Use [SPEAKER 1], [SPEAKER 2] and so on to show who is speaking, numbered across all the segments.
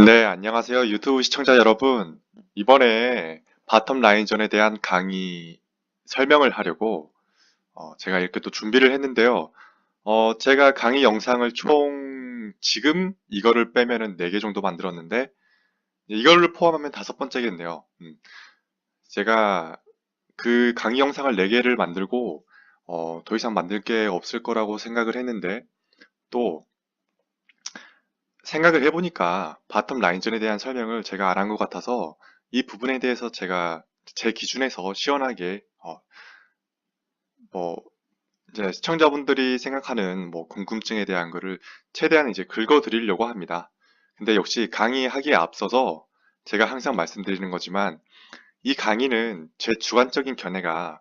[SPEAKER 1] 네, 안녕하세요. 유튜브 시청자 여러분. 이번에 바텀 라인전에 대한 강의 설명을 하려고 제가 이렇게 또 준비를 했는데요. 제가 강의 영상을 총 지금 이거를 빼면은 4개 정도 만들었는데 이거를 포함하면 5번째겠네요. 제가 그 강의 영상을 4개를 만들고 더 이상 만들 게 없을 거라고 생각을 했는데 또 생각을 해보니까 바텀 라인전에 대한 설명을 제가 안 한 것 같아서 이 부분에 대해서 제가 제 기준에서 시원하게 뭐 이제 시청자분들이 생각하는 뭐 궁금증에 대한 거를 최대한 이제 긁어드리려고 합니다. 근데 역시 강의하기에 앞서서 제가 항상 말씀드리는 거지만 이 강의는 제 주관적인 견해가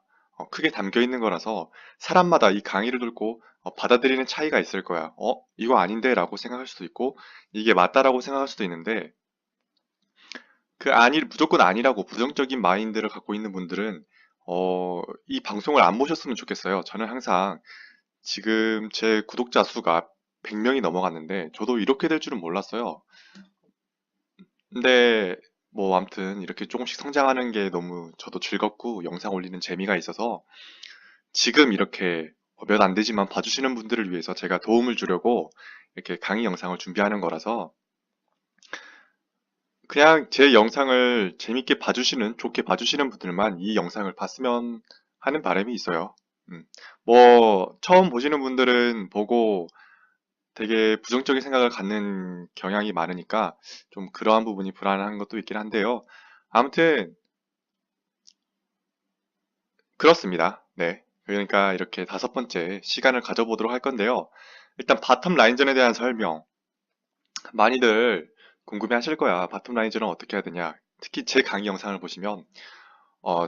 [SPEAKER 1] 크게 담겨 있는 거라서 사람마다 이 강의를 듣고 받아들이는 차이가 있을 거야. 이거 아닌데? 라고 생각할 수도 있고, 이게 맞다라고 생각할 수도 있는데, 무조건 아니라고 부정적인 마인드를 갖고 있는 분들은, 이 방송을 안 보셨으면 좋겠어요. 저는 항상 지금 제 구독자 수가 100명이 넘어갔는데, 저도 이렇게 될 줄은 몰랐어요. 근데, 뭐, 아무튼, 이렇게 조금씩 성장하는 게 너무 저도 즐겁고, 영상 올리는 재미가 있어서, 지금 이렇게 몇 안 되지만 봐주시는 분들을 위해서 제가 도움을 주려고, 이렇게 강의 영상을 준비하는 거라서, 그냥 제 영상을 재밌게 봐주시는, 좋게 봐주시는 분들만 이 영상을 봤으면 하는 바람이 있어요. 뭐, 처음 보시는 분들은 보고 되게 부정적인 생각을 갖는 경향이 많으니까 좀 그러한 부분이 불안한 것도 있긴 한데요. 아무튼, 그렇습니다. 네. 그러니까 이렇게 5번째 시간을 가져보도록 할 건데요. 일단 바텀 라인전에 대한 설명. 많이들 궁금해 하실 거야. 바텀 라인전은 어떻게 해야 되냐. 특히 제 강의 영상을 보시면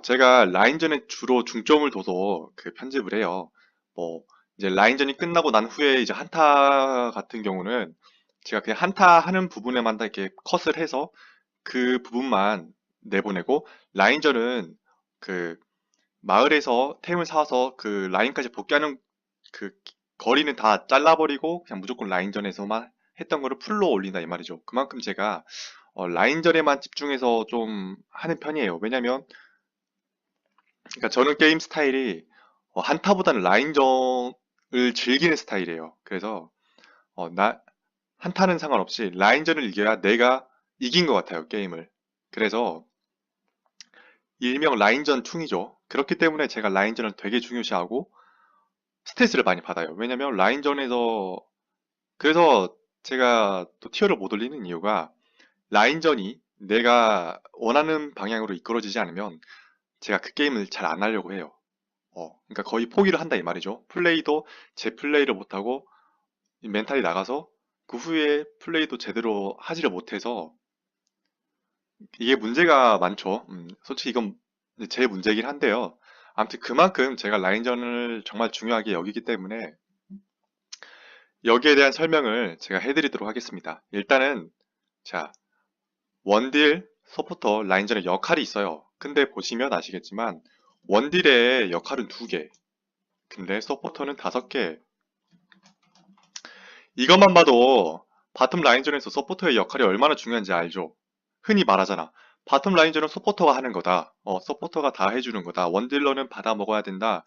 [SPEAKER 1] 제가 라인전에 주로 중점을 둬서 그 편집을 해요. 뭐, 이제 라인전이 끝나고 난 후에 이제 한타 같은 경우는 제가 그냥 한타 하는 부분에만 다 이렇게 컷을 해서 그 부분만 내보내고, 라인전은 그 마을에서 템을 사서 그 라인까지 복귀하는 그 거리는 다 잘라버리고 그냥 무조건 라인전에서만 했던 거를 풀로 올린다 이 말이죠. 그만큼 제가 라인전에만 집중해서 좀 하는 편이에요. 왜냐면 그러니까 저는 게임 스타일이 한타보다는 라인전을 즐기는 스타일이에요. 그래서 나 한타는 상관없이 라인전을 이겨야 내가 이긴 것 같아요, 게임을. 그래서 일명 라인전 퉁이죠. 그렇기 때문에 제가 라인전을 되게 중요시하고 스트레스를 많이 받아요. 왜냐면 라인전에서 그래서 제가 또 티어를 못 올리는 이유가 라인전이 내가 원하는 방향으로 이끌어지지 않으면 제가 그 게임을 잘 안 하려고 해요. 그러니까 거의 포기를 한다 이 말이죠. 플레이도 제 플레이를 못하고 멘탈이 나가서 그 후에 플레이도 제대로 하지를 못해서 이게 문제가 많죠. 솔직히 이건 제 문제긴 한데요. 아무튼 그만큼 제가 라인전을 정말 중요하게 여기기 때문에 여기에 대한 설명을 제가 해드리도록 하겠습니다. 일단은 자, 원딜, 서포터, 라인전의 역할이 있어요. 근데 보시면 아시겠지만 원딜의 역할은 2개, 근데 서포터는 5개. 이것만 봐도 바텀 라인전에서 서포터의 역할이 얼마나 중요한지 알죠? 흔히 말하잖아. 바텀 라인전은 서포터가 하는 거다. 서포터가 다 해주는 거다. 원딜러는 받아 먹어야 된다.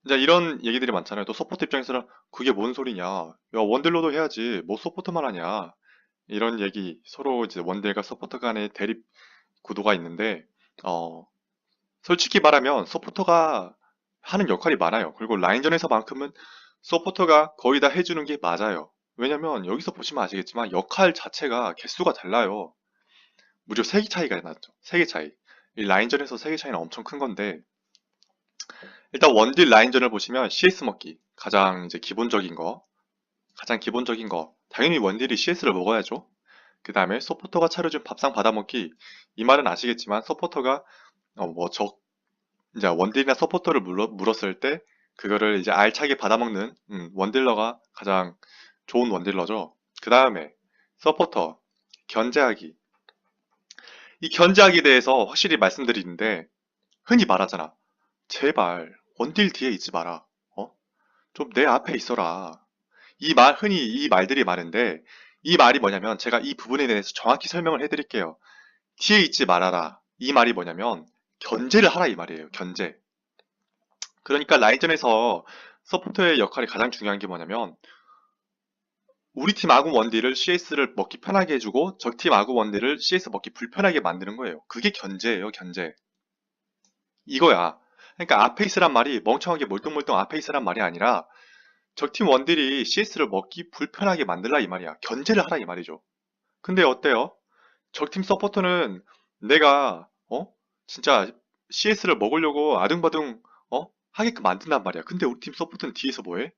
[SPEAKER 1] 이제 이런 얘기들이 많잖아요. 또 서포터 입장에서는 그게 뭔 소리냐. 야, 원딜러도 해야지. 뭐 서포터만 하냐. 이런 얘기. 서로 이제 원딜과 서포터 간의 대립 구도가 있는데, 어, 솔직히 말하면 서포터가 하는 역할이 많아요. 그리고 라인전에서만큼은 서포터가 거의 다 해주는 게 맞아요. 왜냐면 여기서 보시면 아시겠지만 역할 자체가 개수가 달라요. 무려 3개 차이가 나죠. 3개 차이. 이 라인전에서 3개 차이는 엄청 큰 건데, 일단 원딜 라인전을 보시면 CS 먹기. 가장 이제 기본적인 거. 가장 기본적인 거. 당연히 원딜이 CS를 먹어야죠. 그 다음에 서포터가 차려준 밥상 받아먹기. 이 말은 아시겠지만 서포터가 이제 원딜이나 서포터를 물었을 때 그거를 이제 알차게 받아먹는 원딜러가 가장 좋은 원딜러죠. 그 다음에 서포터 견제하기. 이 견제하기에 대해서 확실히 말씀드리는데 흔히 말하잖아. 제발 원딜 뒤에 있지 마라. 좀 내 앞에 있어라. 흔히 이 말들이 많은데 이 말이 뭐냐면 제가 이 부분에 대해서 정확히 설명을 해드릴게요. 뒤에 있지 말아라. 이 말이 뭐냐면 견제를 하라 이 말이에요. 견제. 그러니까 라인전에서 서포터의 역할이 가장 중요한 게 뭐냐면 우리 팀 아군 원딜을 CS를 먹기 편하게 해주고 적팀 아군 원딜을 CS 먹기 불편하게 만드는 거예요. 그게 견제예요, 견제. 이거야. 그러니까 앞에 있으란 말이 멍청하게 몰뚱몰뚱 앞에 있으란 말이 아니라 적팀 원딜이 CS를 먹기 불편하게 만들라 이 말이야. 견제를 하라 이 말이죠. 근데 어때요? 적팀 서포터는 내가 진짜 CS를 먹으려고 아등바등 하게끔 만든단 말이야. 근데 우리 팀 서포터는 뒤에서 뭐해?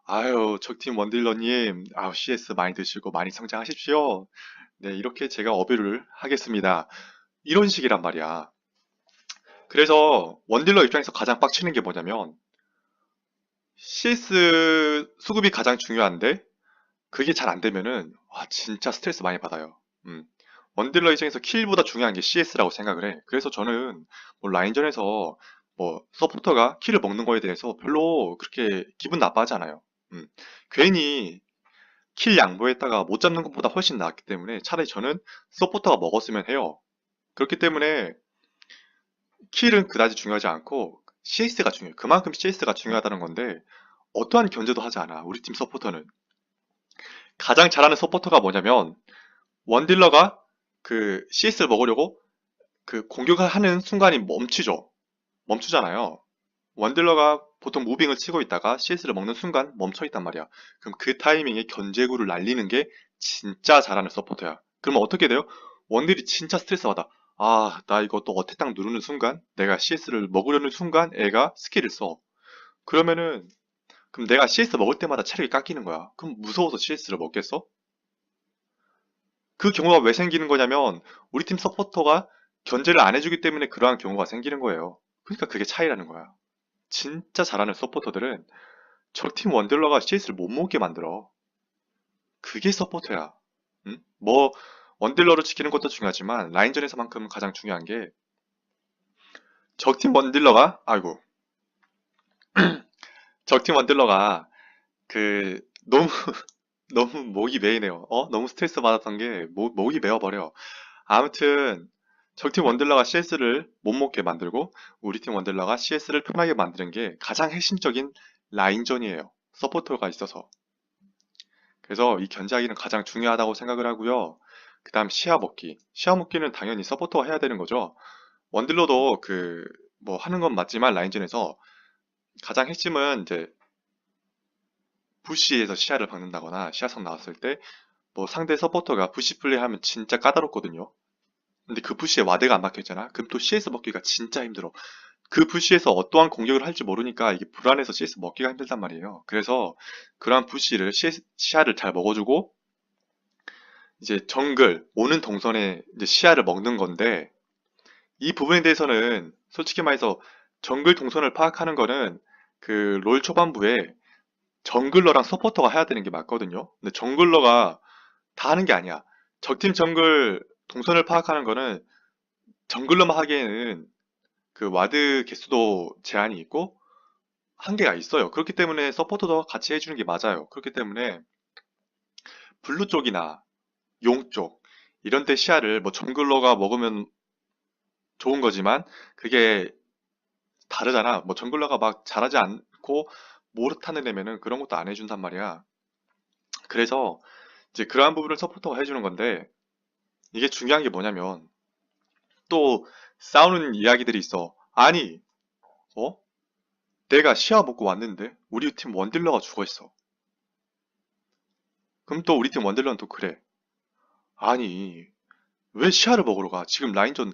[SPEAKER 1] 아유, 적팀 원딜러님, 아우, CS 많이 드시고 많이 성장하십시오. 네, 이렇게 제가 어뷰를 하겠습니다. 이런 식이란 말이야. 그래서 원딜러 입장에서 가장 빡치는 게 뭐냐면 CS 수급이 가장 중요한데 그게 잘 안 되면은 와, 진짜 스트레스 많이 받아요. 음. 원딜러 입장에서 킬보다 중요한 게 CS라고 생각을 해. 그래서 저는 뭐 라인전에서 뭐 서포터가 킬을 먹는 거에 대해서 별로 그렇게 기분 나빠하지 않아요. 음. 괜히 킬 양보했다가 못 잡는 것보다 훨씬 낫기 때문에 차라리 저는 서포터가 먹었으면 해요. 그렇기 때문에 킬은 그다지 중요하지 않고 CS가 중요해요. 그만큼 CS가 중요하다는 건데 어떠한 견제도 하지 않아. 우리 팀 서포터는. 가장 잘하는 서포터가 뭐냐면 원딜러가 그 CS를 먹으려고 그 공격을 하는 순간이 멈추죠. 멈추잖아요. 원딜러가 보통 무빙을 치고 있다가 CS를 먹는 순간 멈춰 있단 말이야. 그럼 그 타이밍에 견제구를 날리는 게 진짜 잘하는 서포터야. 그러면 어떻게 돼요? 원딜이 진짜 스트레스 받아. 아, 나 이거 또 어택 딱 누르는 순간, 내가 CS를 먹으려는 순간 애가 스킬을 써. 그러면은, 그럼 내가 CS 먹을 때마다 체력이 깎이는 거야. 그럼 무서워서 CS를 먹겠어? 그 경우가 왜 생기는 거냐면, 우리 팀 서포터가 견제를 안 해주기 때문에 그러한 경우가 생기는 거예요. 그러니까 그게 차이라는 거야. 진짜 잘하는 서포터들은 적팀 원딜러가 CS를 못 먹게 만들어. 그게 서포터야. 응? 뭐 원딜러를 지키는 것도 중요하지만 라인전에서만큼 가장 중요한 게 적팀 원딜러가 아이고 적팀 원딜러가 그 너무 너무 목이 메이네요. 너무 스트레스 받았던 게 목이 메어버려. 아무튼 적팀 원딜러가 CS를 못 먹게 만들고 우리 팀 원딜러가 CS를 편하게 만드는 게 가장 핵심적인 라인전이에요. 서포터가 있어서. 그래서 이 견제하기는 가장 중요하다고 생각을 하고요. 그 다음 시야 먹기. 시야 먹기는 당연히 서포터가 해야 되는 거죠. 원딜러도 뭐 하는 건 맞지만 라인전에서 가장 핵심은 이제 부시에서 시야를 박는다거나 시야성 나왔을 때 뭐 상대 서포터가 부시 플레이하면 진짜 까다롭거든요. 근데 그 부시에 와드가 안 박혀있잖아. 그럼 또 CS 먹기가 진짜 힘들어. 그 부시에서 어떠한 공격을 할지 모르니까 이게 불안해서 CS 먹기가 힘들단 말이에요. 그래서 그러한 부시를 시야를 잘 먹어주고 이제 정글 오는 동선에 이제 시야를 먹는 건데 이 부분에 대해서는 솔직히 말해서 정글 동선을 파악하는 거는 그 롤 초반부에 정글러랑 서포터가 해야 되는 게 맞거든요. 근데 정글러가 다 하는 게 아니야. 적팀 정글 동선을 파악하는 거는 정글러만 하기에는 그 와드 개수도 제한이 있고 한계가 있어요. 그렇기 때문에 서포터도 같이 해주는 게 맞아요. 그렇기 때문에 블루 쪽이나 용 쪽 이런 데 시야를 뭐 정글러가 먹으면 좋은 거지만 그게 다르잖아. 뭐 정글러가 막 잘하지 않고 모르타는 애면은 그런 것도 안 해준단 말이야. 그래서 이제 그러한 부분을 서포터가 해주는 건데 이게 중요한 게 뭐냐면 또 싸우는 이야기들이 있어. 아니, 어? 내가 시야 먹고 왔는데 우리 팀 원딜러가 죽어 있어. 그럼 또 우리 팀 원딜러는 또 그래. 아니, 왜 시야를 먹으러 가? 지금 라인전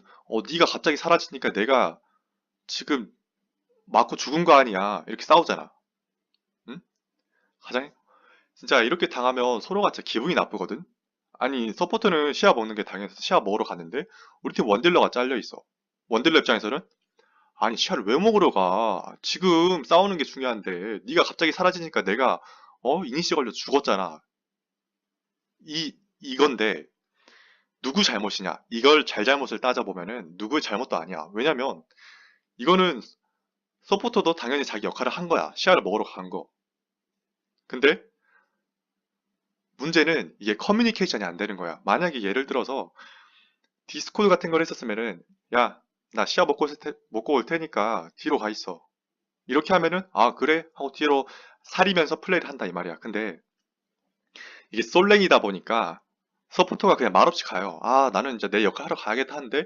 [SPEAKER 1] 네가 갑자기 사라지니까 내가 지금 맞고 죽은 거 아니야. 이렇게 싸우잖아. 응? 가장 진짜 이렇게 당하면 서로가 진짜 기분이 나쁘거든? 아니, 서포트는 시야 먹는 게 당연해서 시야 먹으러 갔는데, 우리 팀 원딜러가 잘려 있어. 원딜러 입장에서는, 아니, 시야를 왜 먹으러 가? 지금 싸우는 게 중요한데, 네가 갑자기 사라지니까 내가, 이니시 걸려 죽었잖아. 이건데, 누구 잘못이냐? 이걸 잘잘못을 따져보면은, 누구의 잘못도 아니야. 왜냐면, 이거는 서포터도 당연히 자기 역할을 한 거야. 시야를 먹으러 간 거. 근데, 문제는 이게 커뮤니케이션이 안 되는 거야. 만약에 예를 들어서 디스코드 같은 걸 했었으면은, 야, 나 시야 먹고 올 테니까 뒤로 가 있어. 이렇게 하면은, 아, 그래? 하고 뒤로 사리면서 플레이를 한다 이 말이야. 근데 이게 솔랭이다 보니까 서포터가 그냥 말없이 가요. 아, 나는 이제 내 역할 하러 가야겠다 하는데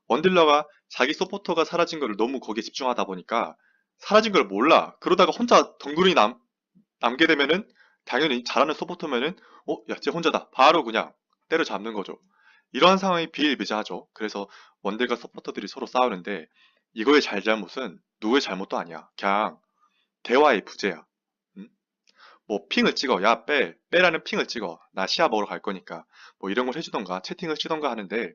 [SPEAKER 1] 원딜러가 자기 서포터가 사라진 거를 너무 거기에 집중하다 보니까 사라진 걸 몰라. 그러다가 혼자 덩그러니 남게 되면은 당연히 잘하는 서포터면은 야, 쟤 혼자다. 바로 그냥 때려잡는 거죠. 이러한 상황이 비일비재하죠. 그래서 원딜과 서포터들이 서로 싸우는데 이거의 잘잘못은 누구의 잘못도 아니야. 그냥 대화의 부재야. 음? 뭐 핑을 찍어. 야, 빼라는 핑을 찍어. 나 시야 먹으러 갈 거니까. 뭐 이런 걸 해주던가 채팅을 치던가 하는데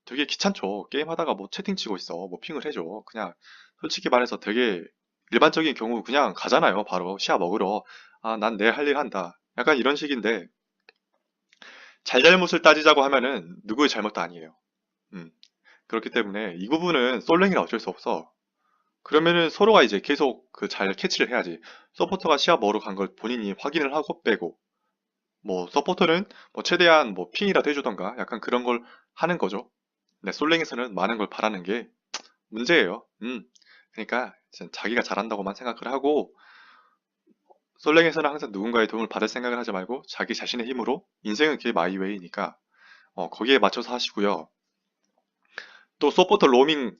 [SPEAKER 1] 되게 귀찮죠. 게임하다가 뭐 채팅 치고 있어. 뭐 핑을 해줘. 그냥 솔직히 말해서 되게 일반적인 경우 그냥 가잖아요. 바로 시야 먹으러. 아, 난 내 할 일 한다. 약간 이런 식인데 잘잘못을 따지자고 하면은 누구의 잘못도 아니에요. 음. 그렇기 때문에 이 부분은 솔랭이라 어쩔 수 없어. 그러면은 서로가 이제 계속 그 잘 캐치를 해야지. 서포터가 시야 먹으러 간 걸 본인이 확인을 하고 빼고 뭐 서포터는 뭐 최대한 뭐 핑이라도 해주던가 약간 그런 걸 하는 거죠. 근데 솔랭에서는 많은 걸 바라는 게 문제예요. 그러니까 자기가 잘한다고만 생각을 하고 솔랭에서는 항상 누군가의 도움을 받을 생각을 하지 말고 자기 자신의 힘으로 인생은 그게 마이웨이니까 거기에 맞춰서 하시고요. 또 서포터 로밍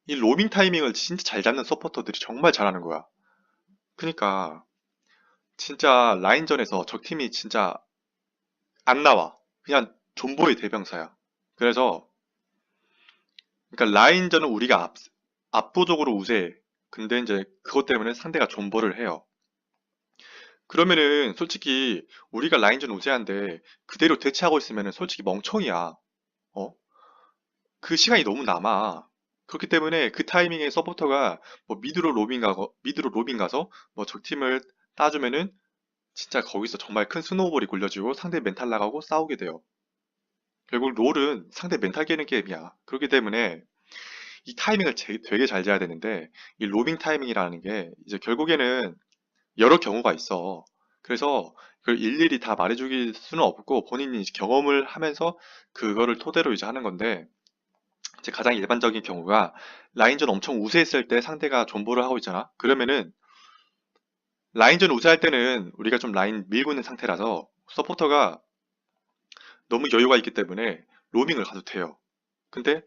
[SPEAKER 1] 이 로밍 타이밍을 진짜 잘 잡는 서포터들이 정말 잘하는 거야. 그러니까 진짜 라인전에서 적팀이 진짜 안 나와. 그냥 존버의 대명사야. 그래서 그러니까 라인전은 우리가 압도적으로 우세해. 근데 이제 그것 때문에 상대가 존버를 해요. 그러면은 솔직히 우리가 라인전 우세한데 그대로 대치하고 있으면은 솔직히 멍청이야. 어? 그 시간이 너무 남아. 그렇기 때문에 그 타이밍에 서포터가 뭐 미드로 로빙 가서 뭐 적팀을 따주면은 진짜 거기서 정말 큰 스노우볼이 굴려지고 상대 멘탈 나가고 싸우게 돼요. 결국 롤은 상대 멘탈 깨는 게임이야. 그렇기 때문에 이 타이밍을 되게 잘 재야 되는데 이 로빙 타이밍이라는 게 이제 결국에는 여러 경우가 있어. 그래서 그걸 일일이 다 말해주길 수는 없고 본인이 이제 경험을 하면서 그거를 토대로 이제 하는 건데 이제 가장 일반적인 경우가 라인전 엄청 우세했을 때 상대가 존버를 하고 있잖아. 그러면은 라인전 우세할 때는 우리가 좀 라인 밀고 있는 상태라서 서포터가 너무 여유가 있기 때문에 로밍을 가도 돼요. 근데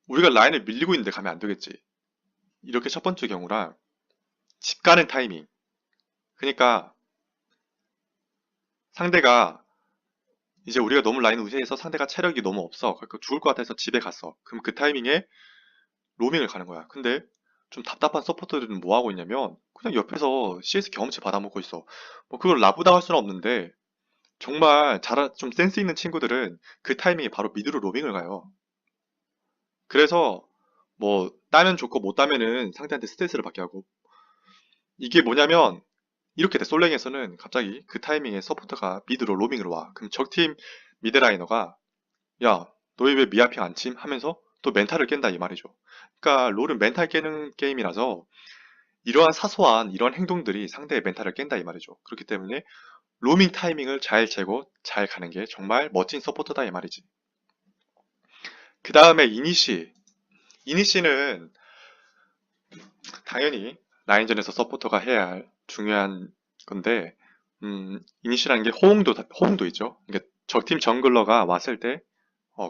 [SPEAKER 1] 우리가 라인을 밀리고 있는데 가면 안 되겠지. 이렇게 첫 번째 경우랑 집 가는 타이밍. 그러니까 상대가 이제 우리가 너무 라인 우세해서 상대가 체력이 너무 없어. 그러니까 죽을 것 같아서 집에 갔어. 그럼 그 타이밍에 로밍을 가는 거야. 근데 좀 답답한 서포터들은 뭐 하고 있냐면 그냥 옆에서 CS 경험치 받아먹고 있어. 뭐 그걸 나쁘다고 할 수는 없는데 정말 좀 센스 있는 친구들은 그 타이밍에 바로 미드로 로밍을 가요. 그래서 뭐 따면 좋고 못 따면은 상대한테 스트레스를 받게 하고 이게 뭐냐면 이렇게 돼. 솔랭에서는 갑자기 그 타이밍에 서포터가 미드로 로밍으로 와. 그럼 적팀 미드라이너가 야, 너희 왜 미아핑 안 침? 하면서 또 멘탈을 깬다 이 말이죠. 그러니까 롤은 멘탈 깨는 게임이라서 이러한 사소한 이러한 행동들이 상대의 멘탈을 깬다 이 말이죠. 그렇기 때문에 로밍 타이밍을 잘 재고 잘 가는 게 정말 멋진 서포터다 이 말이지. 그 다음에 이니시. 이니시는 당연히 라인전에서 서포터가 해야 할 중요한 건데 이니시라는 게 호응도 있죠. 그러니까 적팀 정글러가 왔을 때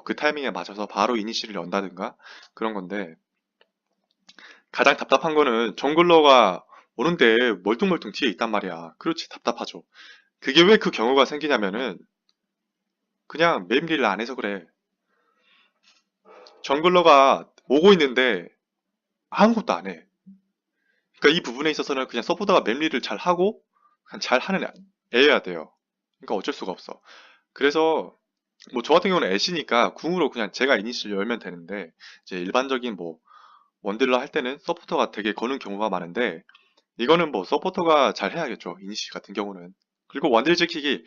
[SPEAKER 1] 그 타이밍에 맞춰서 바로 이니시를 연다든가 그런 건데 가장 답답한 거는 정글러가 오는데 멀뚱멀뚱 뒤에 있단 말이야. 그렇지 답답하죠. 그게 왜 그 경우가 생기냐면은 그냥 맵리를 안 해서 그래. 정글러가 오고 있는데 아무것도 안 해. 그러니까 이 부분에 있어서는 그냥 서포터가 맵리를 잘 하고 그냥 잘 하는 애여야 돼요. 그러니까 어쩔 수가 없어. 그래서 뭐 저 같은 경우는 애쉬니까 궁으로 그냥 제가 이니시를 열면 되는데 이제 일반적인 뭐 원딜러 할 때는 서포터가 되게 거는 경우가 많은데 이거는 뭐 서포터가 잘 해야겠죠. 이니시 같은 경우는. 그리고 원딜 지키기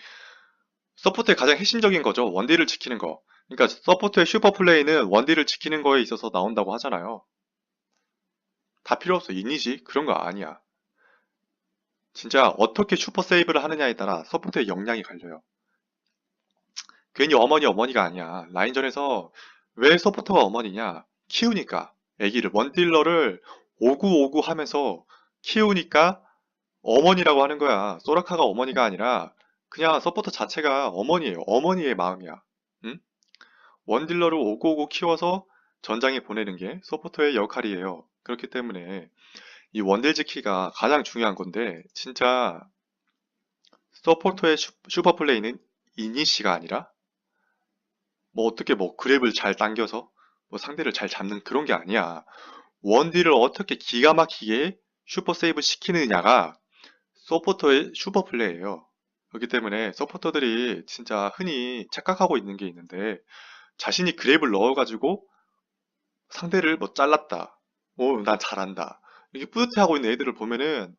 [SPEAKER 1] 서포터의 가장 핵심적인 거죠. 원딜을 지키는 거. 그러니까 서포터의 슈퍼 플레이는 원딜을 지키는 거에 있어서 나온다고 하잖아요. 다 필요 없어. 이니시 그런 거 아니야. 진짜 어떻게 슈퍼 세이브를 하느냐에 따라 서포터의 역량이 갈려요. 괜히 어머니가 아니야. 라인전에서 왜 서포터가 어머니냐? 키우니까. 애기를, 원딜러를 오구오구 하면서 키우니까 어머니라고 하는 거야. 소라카가 어머니가 아니라 그냥 서포터 자체가 어머니예요. 어머니의 마음이야. 응? 원딜러를 오고오고 키워서 전장에 보내는 게 서포터의 역할이에요. 그렇기 때문에 이 원딜 지키가 가장 중요한 건데 진짜 서포터의 슈퍼 플레이는 이니시가 아니라 뭐 어떻게 뭐 그랩을 잘 당겨서 뭐 상대를 잘 잡는 그런 게 아니야. 원딜을 어떻게 기가 막히게 슈퍼 세이브 시키느냐가 서포터의 슈퍼 플레이예요. 그렇기 때문에 서포터들이 진짜 흔히 착각하고 있는 게 있는데 자신이 그랩을 넣어가지고 상대를 뭐 잘랐다. 난 잘한다. 이렇게 뿌듯해하고 있는 애들을 보면은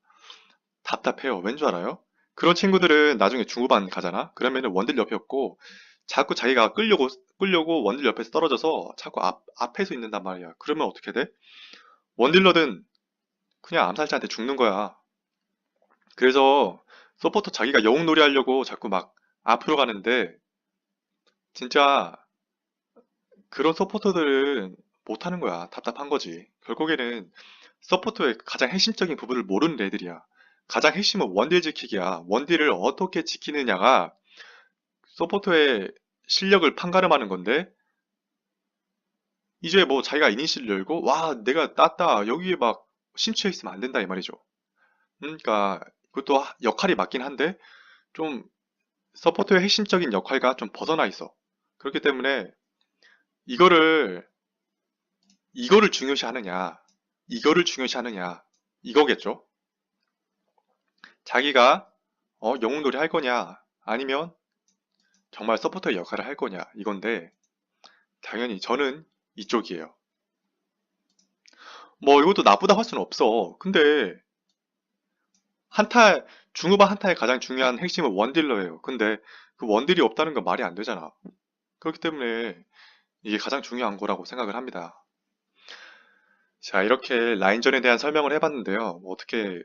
[SPEAKER 1] 답답해요. 왠 줄 알아요? 그런 친구들은 나중에 중후반 가잖아? 그러면은 원딜 옆에 없고 자꾸 자기가 끌려고 원딜 옆에서 떨어져서 자꾸 앞에서 있는단 말이야. 그러면 어떻게 돼? 원딜러든 그냥 암살자한테 죽는 거야. 그래서 서포터 자기가 영웅놀이 하려고 자꾸 막 앞으로 가는데 진짜 그런 서포터들은 못하는 거야. 답답한 거지. 결국에는 서포터의 가장 핵심적인 부분을 모르는 애들이야. 가장 핵심은 원딜 지키기야. 원딜을 어떻게 지키느냐가 서포터의 실력을 판가름하는 건데 이제 뭐 자기가 이니시를 열고 와 내가 땄다 여기에 막 심취해 있으면 안 된다 이 말이죠. 그러니까 그것도 역할이 맞긴 한데 좀 서포터의 핵심적인 역할과 좀 벗어나 있어. 그렇기 때문에 이거를 이거를 중요시하느냐 이거를 중요시하느냐 이거겠죠. 자기가 영웅놀이 할 거냐 아니면 정말 서포터의 역할을 할 거냐 이건데 당연히 저는 이쪽이에요. 뭐 이것도 나쁘다 할 수는 없어. 근데 한타 중후반 한타의 가장 중요한 핵심은 원딜러예요. 근데 그 원딜이 없다는 건 말이 안 되잖아. 그렇기 때문에 이게 가장 중요한 거라고 생각을 합니다. 자, 이렇게 라인전에 대한 설명을 해봤는데요. 뭐 어떻게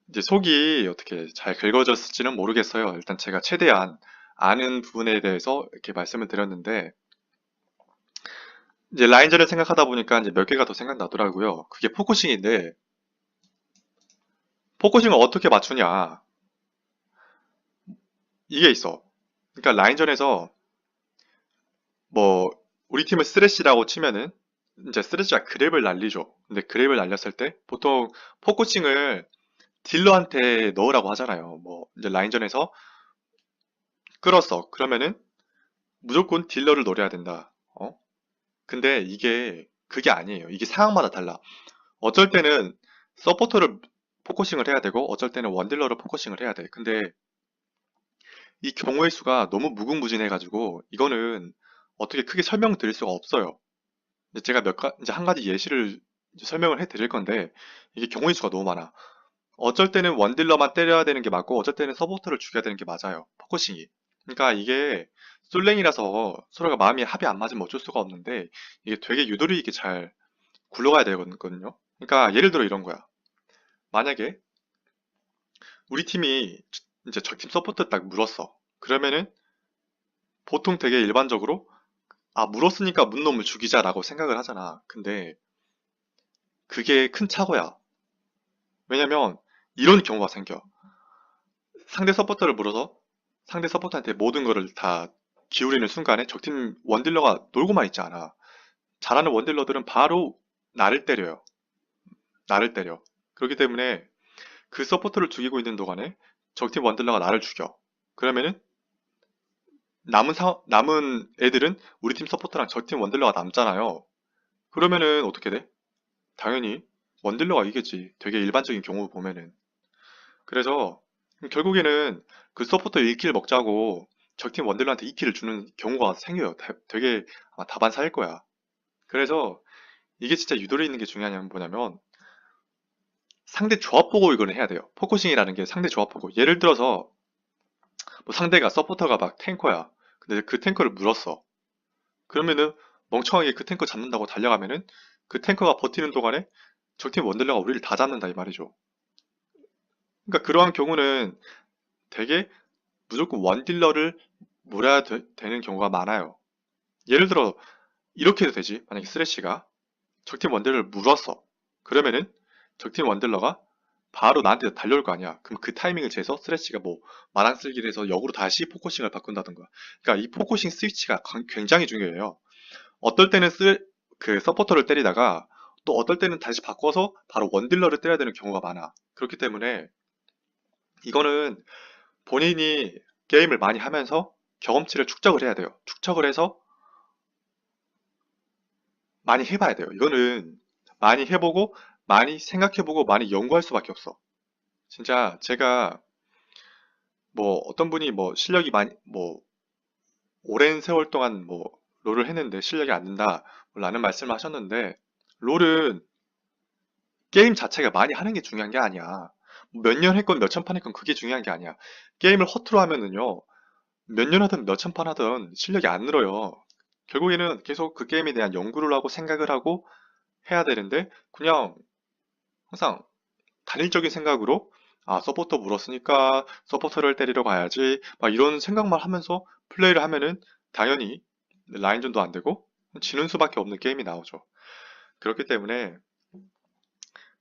[SPEAKER 1] 이제 속이 어떻게 잘 긁어졌을지는 모르겠어요. 일단 제가 최대한 아는 부분에 대해서 이렇게 말씀을 드렸는데 이제 라인전을 생각하다 보니까 이제 몇 개가 더 생각나더라고요. 그게 포커싱인데 포커싱을 어떻게 맞추냐 이게 있어. 그러니까 라인전에서 뭐 우리 팀을 쓰레쉬라고 치면은 이제 쓰레쉬가 그랩을 날리죠. 근데 그랩을 날렸을 때 보통 포커싱을 딜러한테 넣으라고 하잖아요. 뭐 이제 라인전에서 끌었어. 그러면은 무조건 딜러를 노려야 된다. 근데 이게 그게 아니에요. 이게 상황마다 달라. 어쩔 때는 서포터를 포커싱을 해야 되고 어쩔 때는 원딜러를 포커싱을 해야 돼. 근데 이 경우의 수가 너무 무궁무진해가지고 이거는 어떻게 크게 설명드릴 수가 없어요. 이제 제가 이제 한 가지 예시를 이제 설명을 해 드릴 건데 이게 경우의 수가 너무 많아. 어쩔 때는 원딜러만 때려야 되는 게 맞고 어쩔 때는 서포터를 죽여야 되는 게 맞아요. 포커싱이. 그러니까 이게 솔랭이라서 서로가 마음이 합이 안 맞으면 어쩔 수가 없는데 이게 되게 유도리 있게 잘 굴러가야 되거든요. 그러니까 예를 들어 이런 거야. 만약에 우리 팀이 이제 적팀 서포터 딱 물었어. 그러면은 보통 되게 일반적으로 물었으니까 문 놈을 죽이자라고 생각을 하잖아. 근데 그게 큰 착오야. 왜냐면 이런 경우가 생겨. 상대 서포터를 물어서 상대 서포터한테 모든 거를 다 기울이는 순간에 적팀 원딜러가 놀고만 있지 않아. 잘하는 원딜러들은 바로 나를 때려요. 나를 때려. 그렇기 때문에 그 서포터를 죽이고 있는 동안에 적팀 원딜러가 나를 죽여. 그러면은 남은 애들은 우리 팀 서포터랑 적팀 원딜러가 남잖아요. 그러면은 어떻게 돼? 당연히 원딜러가 이겠지. 되게 일반적인 경우 보면은. 그래서 결국에는 그 서포터 1킬 먹자고 적팀 원딜러한테 2킬을 주는 경우가 생겨요. 되게 아마 다반사일 거야. 그래서 이게 진짜 유도리 있는 게 중요한 게 뭐냐면 상대 조합 보고 이거는 해야 돼요. 포커싱이라는 게 상대 조합 보고. 예를 들어서 뭐 상대가 서포터가 막 탱커야. 근데 그 탱커를 물었어. 그러면은 멍청하게 그 탱커 잡는다고 달려가면은 그 탱커가 버티는 동안에 적팀 원딜러가 우리를 다 잡는다 이 말이죠. 그러니까 그러한 경우는 되게 무조건 원딜러를 물어야 되는 경우가 많아요. 예를 들어 이렇게 해도 되지. 만약에 쓰레쉬가 적팀 원딜러를 물었어. 그러면은 적팀 원딜러가 바로 나한테 달려올 거 아니야. 그럼 그 타이밍을 재서 쓰레쉬가 뭐 마당 쓸기를 해서 역으로 다시 포커싱을 바꾼다던가. 그러니까 이 포커싱 스위치가 굉장히 중요해요. 어떨 때는 그 서포터를 때리다가 또 어떨 때는 다시 바꿔서 바로 원딜러를 때려야 되는 경우가 많아. 그렇기 때문에 이거는 본인이 게임을 많이 하면서 경험치를 축적을 해야 돼요. 축적을 해서 많이 해봐야 돼요. 이거는 많이 해보고 많이 생각해보고 많이 연구할 수밖에 없어. 진짜 제가 뭐 어떤 분이 뭐 실력이 많이 뭐 오랜 세월 동안 뭐 롤을 했는데 실력이 안 는다 라는 말씀을 하셨는데 롤은 게임 자체가 많이 하는 게 중요한 게 아니야. 몇 년 했건 몇 천 판 했건 그게 중요한 게 아니야. 게임을 허투루 하면은요 몇 년 하든 몇 천 판 하든 실력이 안 늘어요. 결국에는 계속 그 게임에 대한 연구를 하고 생각을 하고 해야 되는데 그냥 항상 단일적인 생각으로 아 서포터 물었으니까 서포터를 때리러 가야지 막 이런 생각만 하면서 플레이를 하면은 당연히 라인전도 안 되고 지는 수밖에 없는 게임이 나오죠. 그렇기 때문에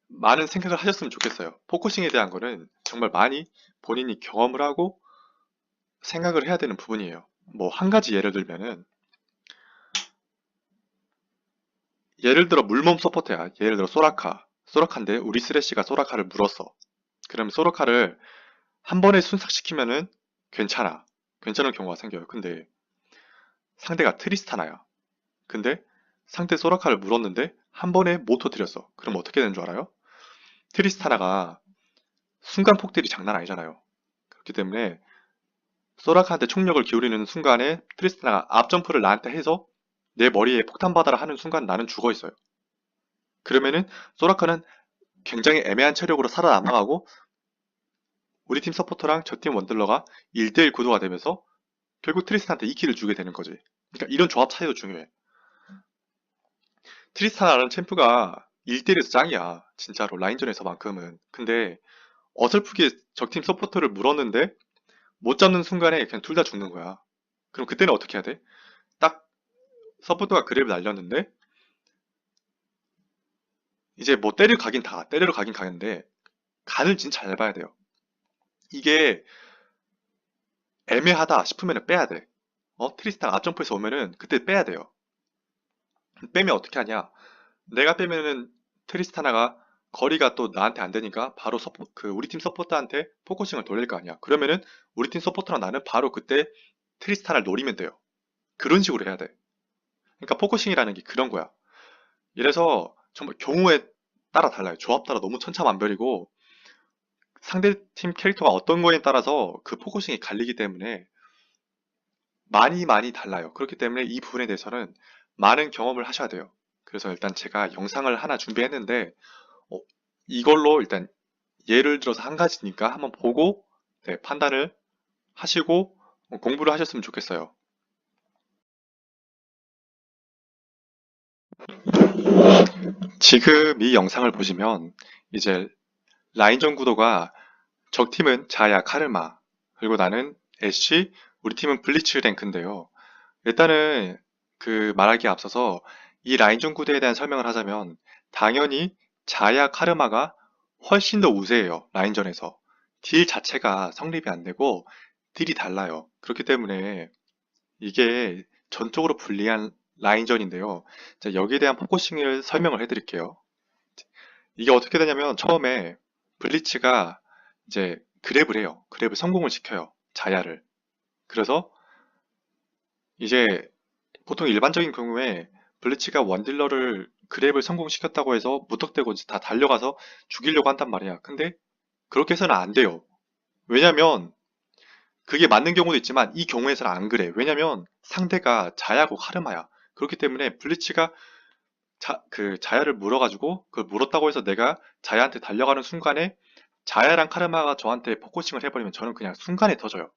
[SPEAKER 1] 많은 생각을 하셨으면 좋겠어요. 포커싱에 대한 거는 정말 많이 본인이 경험을 하고 생각을 해야 되는 부분이에요. 뭐 한 가지 예를 들면은 예를 들어 물몸 서포터야. 예를 들어 소라카인데 우리 쓰레쉬가 소라카를 물었어. 그럼 소라카를 한 번에 순삭시키면은 괜찮아. 괜찮은 경우가 생겨요. 근데 상대가 트리스타나야. 근데 상대 소라카를 물었는데 한 번에 못 터뜨렸어. 그럼 어떻게 되는 줄 알아요? 트리스타나가 순간 폭딜이 장난 아니잖아요. 그렇기 때문에 소라카한테 총력을 기울이는 순간에 트리스타나가 앞점프를 나한테 해서 내 머리에 폭탄 받아라 하는 순간 나는 죽어 있어요. 그러면은 소라카는 굉장히 애매한 체력으로 살아남아가고 우리 팀 서포터랑 저 팀 원딜러가 1대1 구도가 되면서 결국 트리스탄한테 2킬을 주게 되는 거지. 그러니까 이런 조합 차이도 중요해. 트리스탄이라는 챔프가 1대1에서 짱이야. 진짜로 라인전에서만큼은. 근데 어설프게 적팀 서포터를 물었는데 못 잡는 순간에 그냥 둘 다 죽는 거야. 그럼 그때는 어떻게 해야 돼? 딱 서포터가 그랩을 날렸는데 이제 뭐 때리러 가긴 가는데 간을 진짜 잘 봐야 돼요. 이게 애매하다 싶으면 빼야 돼. 트리스탄 앞점프에서 오면은 그때 빼야 돼요. 빼면 어떻게 하냐? 내가 빼면은 트리스타나가 거리가 또 나한테 안 되니까 바로 우리 팀 서포터한테 포커싱을 돌릴 거 아니야. 그러면은 우리 팀 서포터랑 나는 바로 그때 트리스타나를 노리면 돼요. 그런 식으로 해야 돼. 그러니까 포커싱이라는 게 그런 거야. 이래서 정말 경우에 따라 달라요. 조합 따라 너무 천차만별이고 상대팀 캐릭터가 어떤 거에 따라서 그 포커싱이 갈리기 때문에 많이 많이 달라요. 그렇기 때문에 이 부분에 대해서는 많은 경험을 하셔야 돼요. 그래서 일단 제가 영상을 하나 준비했는데 어, 이걸로 일단 예를 들어서 한 가지니까 한번 보고 네, 판단을 하시고 공부를 하셨으면 좋겠어요. 지금 이 영상을 보시면 이제 라인전 구도가 적팀은 자야, 카르마, 그리고 나는 애쉬, 우리 팀은 블리츠 랭크인데요. 일단은 그 말하기에 앞서서 이 라인전 구도에 대한 설명을 하자면 당연히 자야, 카르마가 훨씬 더 우세해요. 라인전에서. 딜 자체가 성립이 안 되고 딜이 달라요. 그렇기 때문에 이게 전적으로 불리한 라인전인데요. 자, 여기에 대한 포커싱을 설명을 해드릴게요. 이게 어떻게 되냐면 처음에 블리츠가 이제 그랩을 해요. 그랩을 성공을 시켜요. 자야를. 그래서 이제 보통 일반적인 경우에 블리츠가 원딜러를 그랩을 성공시켰다고 해서 무턱대고 이제 다 달려가서 죽이려고 한단 말이야. 근데 그렇게 해서는 안 돼요. 왜냐면 그게 맞는 경우도 있지만 이 경우에서는 안 그래. 왜냐면 상대가 자야고 카르마야. 그렇기 때문에 블리츠가 그 자야를 물어가지고 그걸 물었다고 해서 내가 자야한테 달려가는 순간에 자야랑 카르마가 저한테 포커싱을 해버리면 저는 그냥 순간에 터져요.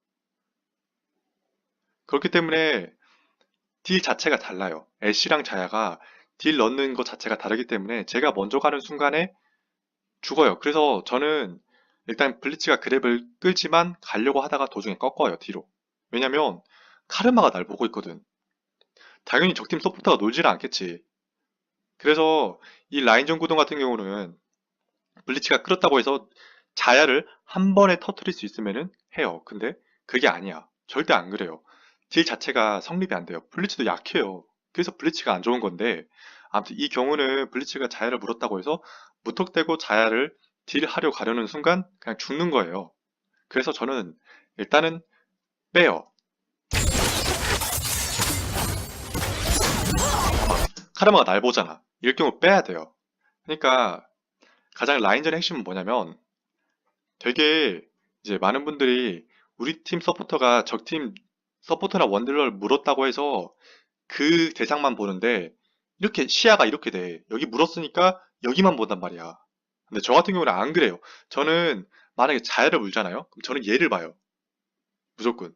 [SPEAKER 1] 그렇기 때문에 딜 자체가 달라요. 애쉬랑 자야가 딜 넣는 것 자체가 다르기 때문에 제가 먼저 가는 순간에 죽어요. 그래서 저는 일단 블리츠가 그랩을 끌지만 가려고 하다가 도중에 꺾어요, 뒤로. 왜냐면 카르마가 날 보고 있거든. 당연히 적팀 서포터가 놀지는 않겠지. 그래서 이 라인전 구동 같은 경우는 블리츠가 끌었다고 해서 자야를 한 번에 터트릴 수 있으면은 해요. 근데 그게 아니야. 절대 안 그래요. 딜 자체가 성립이 안 돼요. 블리츠도 약해요. 그래서 블리츠가 안 좋은 건데, 아무튼 이 경우는 블리츠가 자야를 물었다고 해서 무턱대고 자야를 딜하려 가려는 순간 그냥 죽는 거예요. 그래서 저는 일단은 빼요. 카르마가 날 보잖아. 이럴 경우 빼야 돼요. 그러니까 가장 라인전의 핵심은 뭐냐면 되게 이제 많은 분들이 우리 팀 서포터가 적팀 서포터나 원딜러를 물었다고 해서 그 대상만 보는데 이렇게 시야가 이렇게 돼. 여기 물었으니까 여기만 본단 말이야. 근데 저 같은 경우는 안 그래요. 저는 만약에 자야를 물잖아요. 그럼 저는 얘를 봐요. 무조건.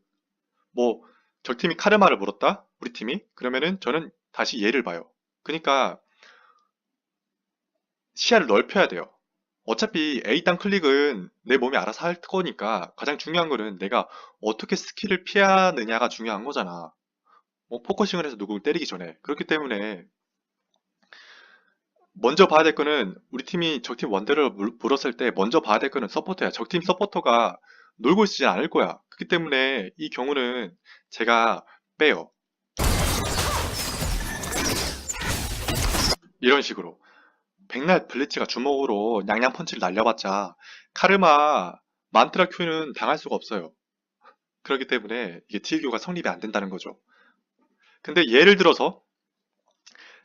[SPEAKER 1] 뭐 적팀이 카르마를 물었다. 우리 팀이. 그러면은 저는 다시 얘를 봐요. 그러니까 시야를 넓혀야 돼요. 어차피 A땅 클릭은 내 몸이 알아서 할 거니까 가장 중요한 거는 내가 어떻게 스킬을 피하느냐가 중요한 거잖아. 뭐 포커싱을 해서 누구를 때리기 전에. 그렇기 때문에 먼저 봐야 될 거는 우리 팀이 적팀 원대를 물었을 때 먼저 봐야 될 거는 서포터야. 적팀 서포터가 놀고 있지 않을 거야. 그렇기 때문에 이 경우는 제가 빼요. 이런 식으로. 백날 블리츠가 주먹으로 냥냥 펀치를 날려봤자 카르마 만트라 큐는 당할 수가 없어요. 그렇기 때문에 이게 딜교가 성립이 안 된다는 거죠. 근데 예를 들어서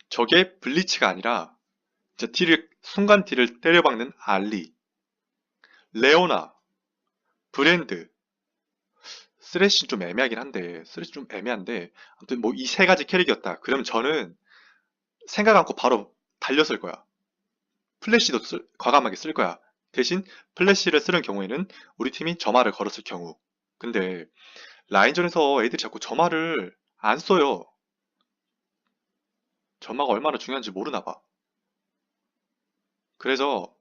[SPEAKER 1] 저게 블리츠가 아니라 이제 순간 딜을 때려박는 알리, 레오나, 브랜드, 쓰레쉬는 좀 애매하긴 한데, 쓰레쉬 좀 애매한데, 아무튼 뭐 이 세 가지 캐릭이었다. 그러면 저는 생각 않고 바로 달렸을 거야. 플래시도 과감하게 쓸 거야. 대신 플래시를 쓰는 경우에는 우리 팀이 점화를 걸었을 경우. 근데 라인전에서 애들이 자꾸 점화를 안 써요. 점화가 얼마나 중요한지 모르나 봐. 그래서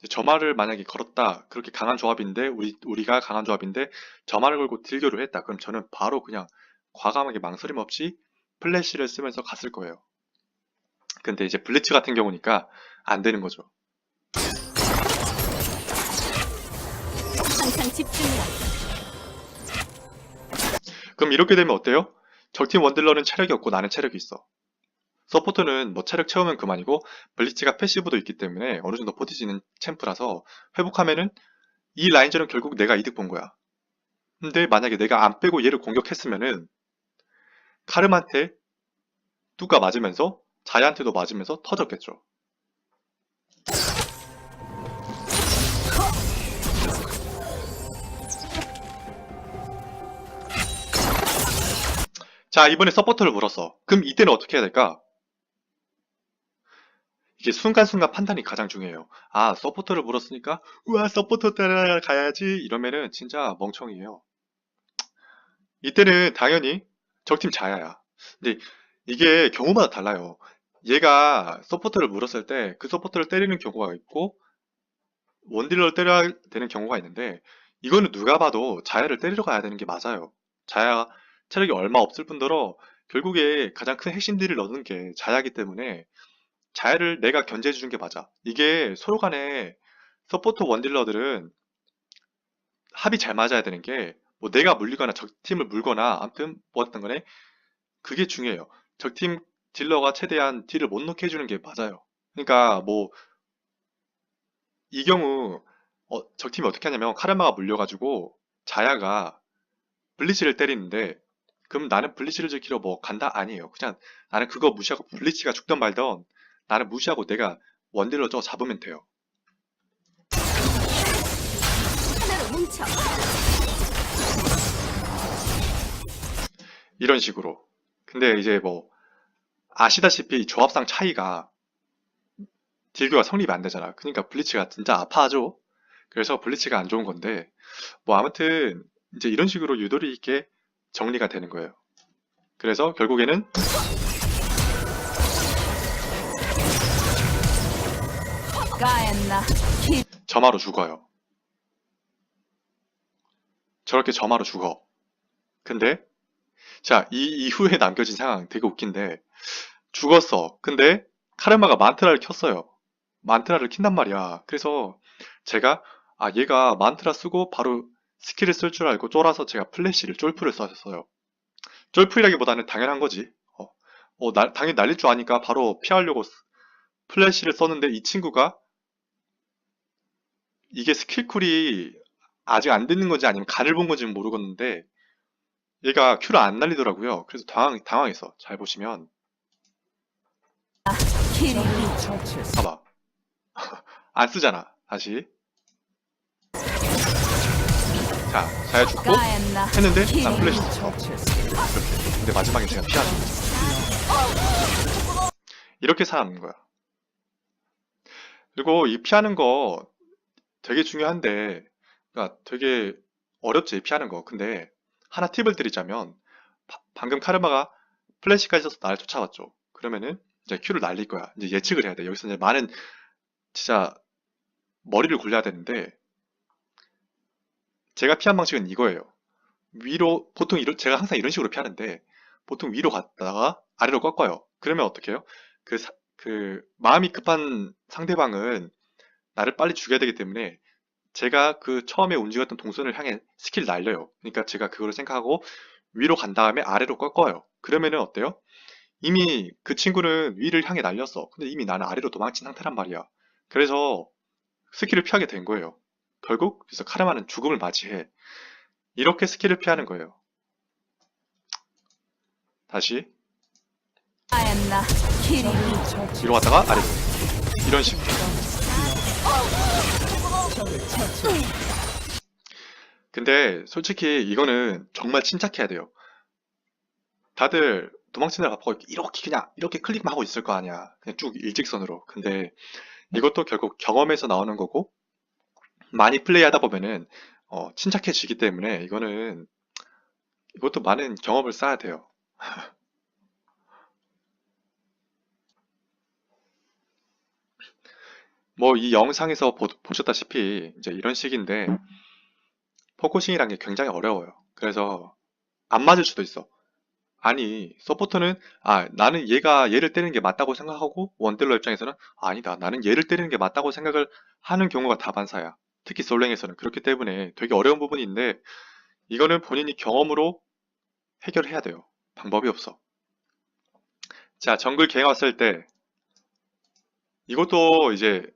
[SPEAKER 1] 점화를 만약에 걸었다. 그렇게 강한 조합인데 우리가 강한 조합인데 점화를 걸고 딜교를 했다. 그럼 저는 바로 그냥 과감하게 망설임 없이 플래시를 쓰면서 갔을 거예요. 근데 이제 블리츠 같은 경우니까 안 되는 거죠.
[SPEAKER 2] 항상 집중이라.
[SPEAKER 1] 그럼 이렇게 되면 어때요? 적팀 원딜러는 체력이 없고 나는 체력이 있어. 서포터는 뭐 체력 채우면 그만이고 블리츠가 패시브도 있기 때문에 어느 정도 버틸 수 있는 챔프라서 회복하면은 이 라인전은 결국 내가 이득 본 거야. 근데 만약에 내가 안 빼고 얘를 공격했으면은 카름한테 뚜가 맞으면서 자야한테도 맞으면서 터졌겠죠. 자, 이번에 서포터를 물었어. 그럼 이때는 어떻게 해야 될까? 이게 순간순간 판단이 가장 중요해요. 아, 서포터를 물었으니까 우와 서포터 따라가야지 이러면은 진짜 멍청이에요. 이때는 당연히 적팀 자야야. 근데 이게 경우마다 달라요. 얘가 서포터를 물었을 때 그 서포터를 때리는 경우가 있고 원딜러를 때려야 되는 경우가 있는데 이거는 누가 봐도 자야를 때리러 가야 되는 게 맞아요. 자야 체력이 얼마 없을 뿐더러 결국에 가장 큰 핵심 딜을 넣는 게 자야기 때문에 자야를 내가 견제해 주는 게 맞아. 이게 서로 간에 서포터 원딜러들은 합이 잘 맞아야 되는 게 뭐 내가 물리거나 적팀을 물거나 아무튼 뭐 어떤 거네 그게 중요해요. 적팀 딜러가 최대한 딜을 못 넣게 해주는 게 맞아요. 그러니까 뭐 이 경우 적팀이 어떻게 하냐면 카르마가 물려가지고 자야가 블리치를 때리는데 그럼 나는 블리치를 지키러 뭐 간다? 아니에요. 그냥 나는 그거 무시하고 블리치가 죽던 말던 나는 무시하고 내가 원딜러 저거 잡으면 돼요.
[SPEAKER 2] 하나로 뭉쳐.
[SPEAKER 1] 이런 식으로. 근데 이제 뭐 아시다시피 조합상 차이가 딜교가 성립이 안 되잖아. 그러니까 블리치가 진짜 아파하죠. 그래서 블리치가 안 좋은 건데 뭐 아무튼 이제 이런 식으로 유도리 있게 정리가 되는 거예요. 그래서 결국에는
[SPEAKER 2] 가엔나.
[SPEAKER 1] 점화로 죽어요. 저렇게 점화로 죽어. 근데 자, 이 이후에 남겨진 상황 되게 웃긴데, 죽었어. 근데 카르마가 만트라를 켰어요. 만트라를 킨단 말이야. 그래서 제가, 아, 얘가 만트라 쓰고 바로 스킬을 쓸 줄 알고 쫄아서 제가 플래시를, 쫄프를 썼어요. 쫄프이라기보다는 당연한 거지. 당연히 날릴 줄 아니까 바로 피하려고 플래시를 썼는데 이 친구가 이게 스킬쿨이 아직 안 됐는 건지 아니면 간을 본 건지는 모르겠는데 얘가 큐를 안 날리더라고요. 그래서 당황했어. 잘 보시면
[SPEAKER 2] 킬.
[SPEAKER 1] 봐봐. 안 쓰잖아. 다시. 자, 잘 죽고
[SPEAKER 2] 가엔나.
[SPEAKER 1] 했는데
[SPEAKER 2] 킬.
[SPEAKER 1] 난 플래시 썼어. 이렇게. 근데 마지막에 제가 피하는 이렇게 살아남는 거야. 그리고 이 피하는 거 되게 중요한데, 그러니까 되게 어렵지, 피하는 거. 근데 하나 팁을 드리자면, 방금 카르마가 플래시까지 써서 나를 쫓아왔죠. 그러면은 이제 큐를 날릴 거야. 이제 예측을 해야 돼. 여기서 이제 많은 진짜 머리를 굴려야 되는데, 제가 피한 방식은 이거예요. 위로, 보통 제가 항상 이런 식으로 피하는데, 보통 위로 갔다가 아래로 꺾어요. 그러면 어떻게 해요? 마음이 급한 상대방은 나를 빨리 죽여야 되기 때문에 제가 그 처음에 움직였던 동선을 향해 스킬 날려요. 그러니까 제가 그거를 생각하고 위로 간 다음에 아래로 꺾어요. 그러면은 어때요? 이미 그 친구는 위를 향해 날렸어. 근데 이미 나는 아래로 도망친 상태란 말이야. 그래서 스킬을 피하게 된 거예요. 결국 그래서 카르마는 죽음을 맞이해. 이렇게 스킬을 피하는 거예요. 다시
[SPEAKER 2] 가엔나. 킬.
[SPEAKER 1] 위로 갔다가 아래로. 이런 식으로. 근데 솔직히 이거는 정말 침착해야 돼요. 다들 도망치느라 바쁘고 이렇게 그냥 이렇게 클릭만 하고 있을 거 아니야. 그냥 쭉 일직선으로. 근데 이것도 결국 경험에서 나오는 거고 많이 플레이하다 보면은 침착해지기 때문에 이것도 많은 경험을 쌓아야 돼요. 뭐 이 영상에서 보셨다시피 이제 이런 식인데 포커싱이란 게 굉장히 어려워요. 그래서 안 맞을 수도 있어. 아니, 서포터는, 나는 얘를 때리는 게 맞다고 생각하고, 원딜러 입장에서는, 아니다, 나는 얘를 때리는 게 맞다고 생각을 하는 경우가 다반사야. 특히 솔랭에서는. 그렇기 때문에 되게 어려운 부분이 있는데, 이거는 본인이 경험으로 해결해야 돼요. 방법이 없어. 자, 정글 갱 왔을 때, 이것도 이제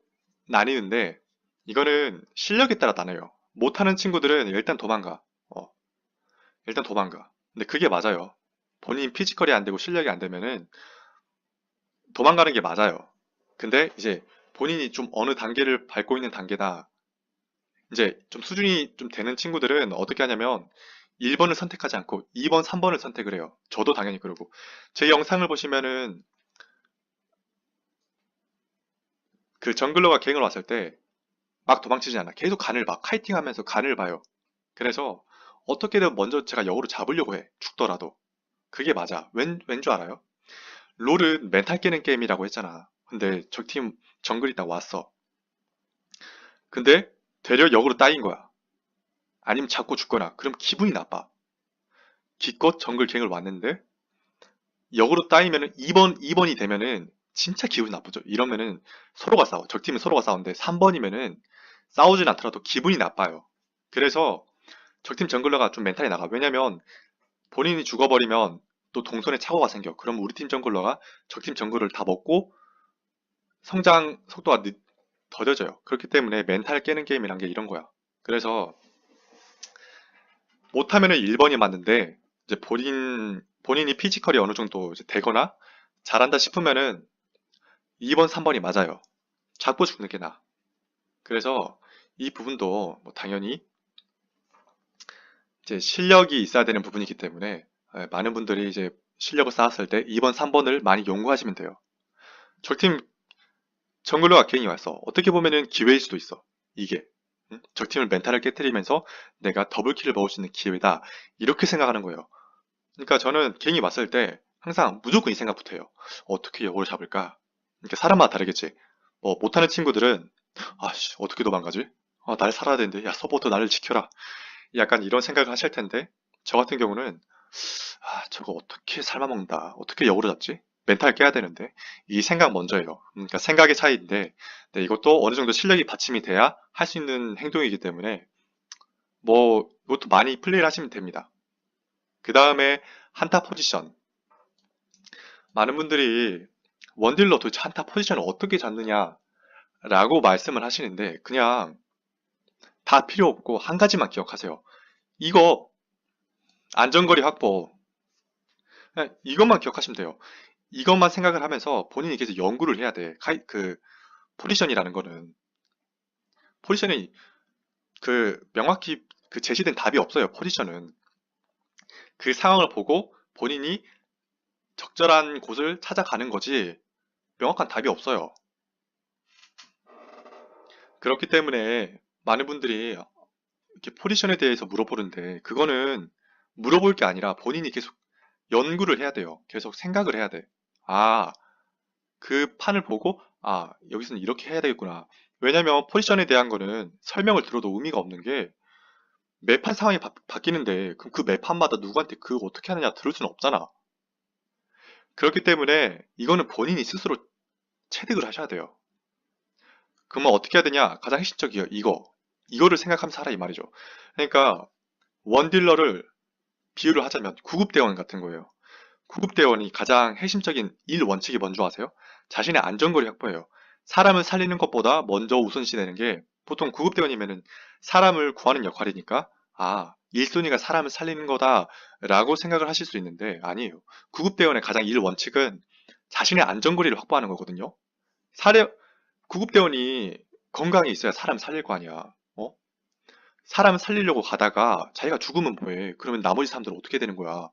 [SPEAKER 1] 나뉘는데, 이거는 실력에 따라 나눠요. 못하는 친구들은 일단 도망가. 일단 도망가. 근데 그게 맞아요. 본인 피지컬이 안 되고 실력이 안 되면은, 도망가는 게 맞아요. 근데 이제 본인이 좀 어느 단계를 밟고 있는 단계다. 이제 좀 수준이 좀 되는 친구들은 어떻게 하냐면 1번을 선택하지 않고 2번, 3번을 선택을 해요. 저도 당연히 그러고. 제 영상을 보시면은 그 정글러가 갱을 왔을 때 막 도망치지 않아. 계속 간을 봐. 카이팅 하면서 간을 봐요. 그래서 어떻게든 먼저 제가 역으로 잡으려고 해. 죽더라도. 그게 맞아. 왠 줄 알아요? 롤은 멘탈 깨는 게임이라고 했잖아. 근데 적팀 정글이 딱 왔어. 근데 되려 역으로 따인 거야. 아니면 잡고 죽거나. 그럼 기분이 나빠. 기껏 정글 갱을 왔는데 역으로 따이면은 2번이 되면은 진짜 기분이 나쁘죠. 이러면은 서로가 싸워. 적팀은 서로가 싸우는데 3번이면은 싸우진 않더라도 기분이 나빠요. 그래서 적팀 정글러가 좀 멘탈이 나가. 왜냐면 본인이 죽어버리면 또 동선에 착오가 생겨. 그럼 우리 팀 정글러가 적팀 정글을 다 먹고 성장 속도가 더뎌져요. 그렇기 때문에 멘탈 깨는 게임이란 게 이런 거야. 그래서 못하면은 1번이 맞는데 이제 본인이 피지컬이 어느 정도 이제 되거나 잘한다 싶으면은 2번, 3번이 맞아요. 잡고 죽는 게 나아. 그래서 이 부분도 뭐 당연히 이제 실력이 있어야 되는 부분이기 때문에 많은 분들이 이제 실력을 쌓았을 때 2번, 3번을 많이 연구하시면 돼요. 적팀 정글러가 괜히 왔어. 어떻게 보면은 기회일 수도 있어. 이게. 응? 적팀을 멘탈을 깨뜨리면서 내가 더블킬을 먹을 수 있는 기회다. 이렇게 생각하는 거예요. 그러니까 저는 갱이 왔을 때 항상 무조건 이 생각부터 해요. 어떻게 역을 잡을까? 그러니까 사람마다 다르겠지. 뭐 못하는 친구들은 아씨 어떻게 도망가지? 날 살아야 되는데 야 서포터 나를 지켜라. 약간 이런 생각을 하실 텐데 저 같은 경우는 아, 저거 어떻게 삶아먹는다. 어떻게 역으로 잡지? 멘탈 깨야 되는데. 이 생각 먼저예요. 그러니까 생각의 차이인데, 네, 이것도 어느 정도 실력이 받침이 돼야 할 수 있는 행동이기 때문에, 뭐, 이것도 많이 플레이를 하시면 됩니다. 그 다음에 한타 포지션. 많은 분들이 원딜러 도대체 한타 포지션을 어떻게 잡느냐라고 말씀을 하시는데, 그냥 다 필요 없고 한 가지만 기억하세요. 이거 안전거리 확보. 그냥 이것만 기억하시면 돼요. 이것만 생각을 하면서 본인이 계속 연구를 해야 돼. 포지션이라는 거는 포지션이 명확히 제시된 답이 없어요. 포지션은 그 상황을 보고 본인이 적절한 곳을 찾아가는 거지 명확한 답이 없어요. 그렇기 때문에 많은 분들이 이렇게 포지션에 대해서 물어보는데 그거는 물어볼 게 아니라 본인이 계속 연구를 해야 돼요. 계속 생각을 해야 돼. 아, 그 판을 보고 여기서는 이렇게 해야 되겠구나. 왜냐면 포지션에 대한 거는 설명을 들어도 의미가 없는 게 매판 상황이 바뀌는데 그럼 그 매판마다 누구한테 그거 어떻게 하느냐 들을 수는 없잖아. 그렇기 때문에 이거는 본인이 스스로 체득을 하셔야 돼요. 그러면 어떻게 해야 되냐? 가장 핵심적이에요. 이거를 생각하면서 하라 이 말이죠. 그러니까 원딜러를 비유를 하자면 구급대원 같은 거예요. 구급대원이 가장 핵심적인 일 원칙이 뭔지 아세요? 자신의 안전거리 확보예요. 사람을 살리는 것보다 먼저 우선시 되는 게 보통 구급대원이면은 사람을 구하는 역할이니까 1순위가 사람을 살리는 거다라고 생각을 하실 수 있는데 아니에요. 구급대원의 가장 일 원칙은 자신의 안전거리를 확보하는 거거든요. 사려, 구급대원이 건강이 있어야 사람 살릴 거 아니야. 어? 사람 살리려고 가다가 자기가 죽으면 뭐해? 그러면 나머지 사람들은 어떻게 되는 거야?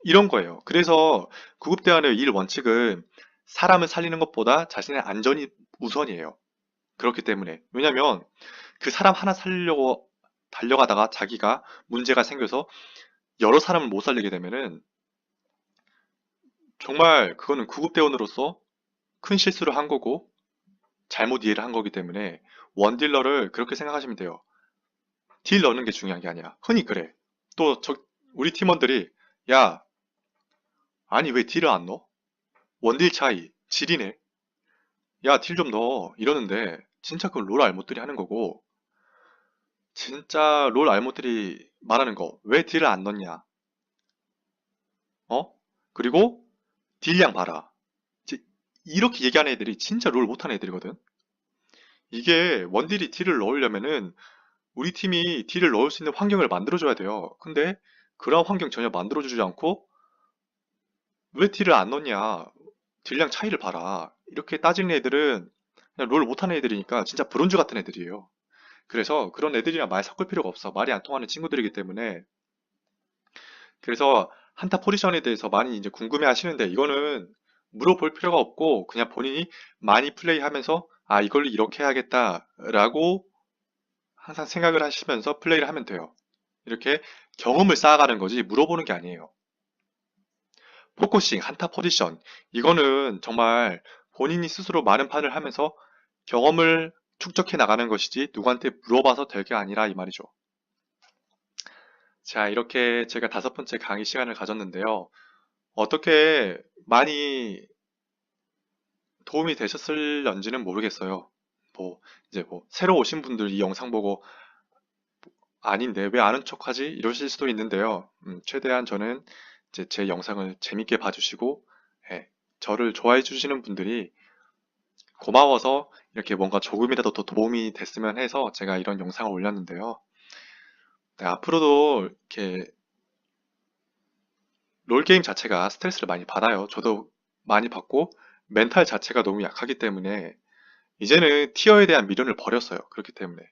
[SPEAKER 1] 이런 거예요. 그래서 구급대원의 일 원칙은 사람을 살리는 것보다 자신의 안전이 우선이에요. 그렇기 때문에. 왜냐면 그 사람 하나 살리려고 달려가다가 자기가 문제가 생겨서 여러 사람을 못 살리게 되면은 정말 그거는 구급대원으로서 큰 실수를 한 거고 잘못 이해를 한 거기 때문에 원딜러를 그렇게 생각하시면 돼요. 딜 넣는 게 중요한 게 아니야. 흔히 그래. 또 우리 팀원들이 야, 아니 왜 딜을 안 넣어? 원딜 차이 질이네. 야, 딜 좀 넣어. 이러는데, 진짜 그건 롤 알못들이 하는 거고, 진짜 롤 알못들이 말하는 거, 왜 딜을 안 넣냐? 어? 그리고 딜량 봐라. 이렇게 얘기하는 애들이 진짜 롤 못하는 애들이거든? 이게 원딜이 딜을 넣으려면은, 우리 팀이 딜을 넣을 수 있는 환경을 만들어줘야 돼요. 근데, 그런 환경 전혀 만들어주지 않고, 왜 딜을 안 넣냐? 딜량 차이를 봐라. 이렇게 따지는 애들은, 그냥 롤 못하는 애들이니까 진짜 브론즈 같은 애들이에요. 그래서 그런 애들이랑 말 섞을 필요가 없어. 말이 안 통하는 친구들이기 때문에. 그래서 한타 포지션에 대해서 많이 이제 궁금해 하시는데 이거는 물어볼 필요가 없고 그냥 본인이 많이 플레이하면서 이걸 이렇게 해야겠다라고 항상 생각을 하시면서 플레이를 하면 돼요. 이렇게 경험을 쌓아가는 거지 물어보는 게 아니에요. 포커싱, 한타 포지션 이거는 정말 본인이 스스로 많은 판을 하면서 경험을 축적해 나가는 것이지 누구한테 물어봐서 될 게 아니라 이 말이죠. 자, 이렇게 제가 다섯 번째 강의 시간을 가졌는데요. 어떻게 많이 도움이 되셨을런지는 모르겠어요. 새로 오신 분들 이 영상 보고, 아닌데, 왜 아는 척하지? 이러실 수도 있는데요. 최대한 저는 이제 제 영상을 재밌게 봐주시고, 예, 저를 좋아해 주시는 분들이 고마워서 이렇게 뭔가 조금이라도 더 도움이 됐으면 해서 제가 이런 영상을 올렸는데요. 네, 앞으로도 이렇게 롤게임 자체가 스트레스를 많이 받아요. 저도 많이 받고 멘탈 자체가 너무 약하기 때문에 이제는 티어에 대한 미련을 버렸어요. 그렇기 때문에.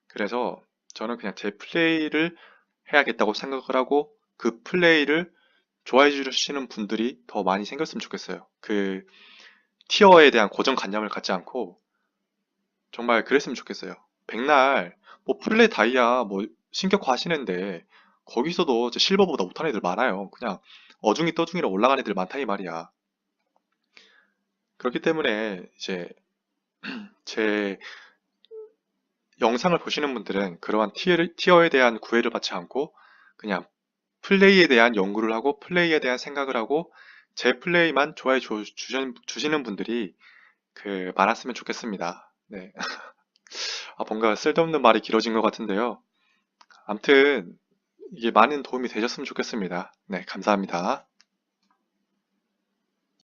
[SPEAKER 1] 그래서 저는 그냥 제 플레이를 해야겠다고 생각을 하고 그 플레이를 좋아해 주시는 분들이 더 많이 생겼으면 좋겠어요. 그 티어에 대한 고정관념을 갖지 않고 정말 그랬으면 좋겠어요. 백날 뭐 플레이 다이아 뭐 신격화 하시는데 거기서도 이제 실버보다 못한 애들 많아요. 그냥 어중이 떠중이로 올라간 애들 많다 이 말이야. 그렇기 때문에 이제 제 영상을 보시는 분들은 그러한 티어에 대한 구애를 받지 않고 그냥 플레이에 대한 연구를 하고 플레이에 대한 생각을 하고 제 플레이만 좋아해 주시는 분들이 많았으면 좋겠습니다. 네. 뭔가 쓸데없는 말이 길어진 것 같은데요. 암튼 이게 많은 도움이 되셨으면 좋겠습니다. 네, 감사합니다.